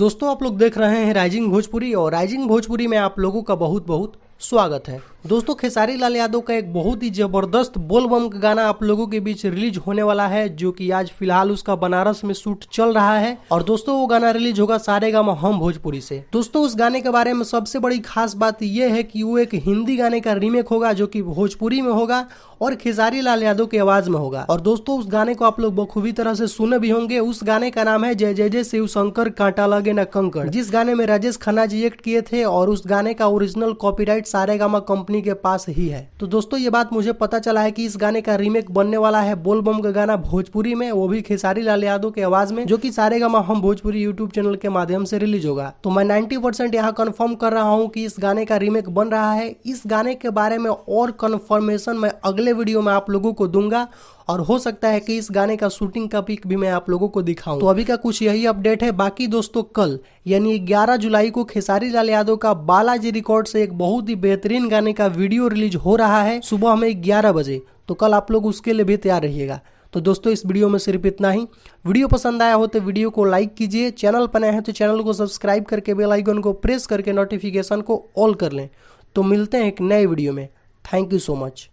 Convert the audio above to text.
दोस्तों आप लोग देख रहे हैं राइजिंग भोजपुरी और राइजिंग भोजपुरी में आप लोगों का बहुत बहुत स्वागत है। दोस्तों खेसारी लाल यादव का एक बहुत ही जबरदस्त बोलबम का गाना आप लोगों के बीच रिलीज होने वाला है, जो कि आज फिलहाल उसका बनारस में शूट चल रहा है। और दोस्तों वो गाना रिलीज होगा सारेगामा हम भोजपुरी से। दोस्तों उस गाने के बारे में सबसे बड़ी खास बात यह है कि वो एक हिंदी गाने का रीमेक होगा, जो कि भोजपुरी में होगा और खेसारी लाल यादव की आवाज में होगा। और दोस्तों उस गाने को आप लोग बखूबी तरह से सुने भी होंगे। उस गाने का नाम है जय जय जय शिव शंकर कांटा लगे न कंकड़, जिस गाने में राजेश खन्ना जी एक्ट किए थे और उस गाने का ओरिजिनल कॉपीराइट सारेगामा कंपनी के पास ही है। तो दोस्तों ये बात मुझे पता चला है कि इस गाने का रीमेक बनने वाला है बोलबम का गाना भोजपुरी में, वो भी खेसारी लाल यादव की आवाज में, जो कि सारेगामा हम भोजपुरी यूट्यूब चैनल के माध्यम से रिलीज होगा। तो मैं 90% यहाँ कंफर्म कर रहा हूँ कि इस गाने का रीमेक बन रहा है। इस गाने के बारे में और कंफर्मेशन मैं अगले वीडियो में आप लोगों को दूंगा और हो सकता है कि इस गाने का शूटिंग का पिक भी मैं आप लोगों को दिखाऊं। तो अभी का कुछ यही अपडेट है। बाकी दोस्तों कल यानी 11 जुलाई को खेसारी लाल यादव का बालाजी रिकॉर्ड से एक बहुत ही बेहतरीन गाने का वीडियो रिलीज हो रहा है सुबह में 11 बजे। तो कल आप लोग उसके लिए भी तैयार रहिएगा। तो दोस्तों इस वीडियो में सिर्फ इतना ही। वीडियो पसंद आया हो तो वीडियो को लाइक कीजिए, चैनल पर नए हैं तो चैनल को सब्सक्राइब करके बेल आइकन को प्रेस करके नोटिफिकेशन को ऑल कर लें। तो मिलते हैं एक नए वीडियो में। Thank you so much.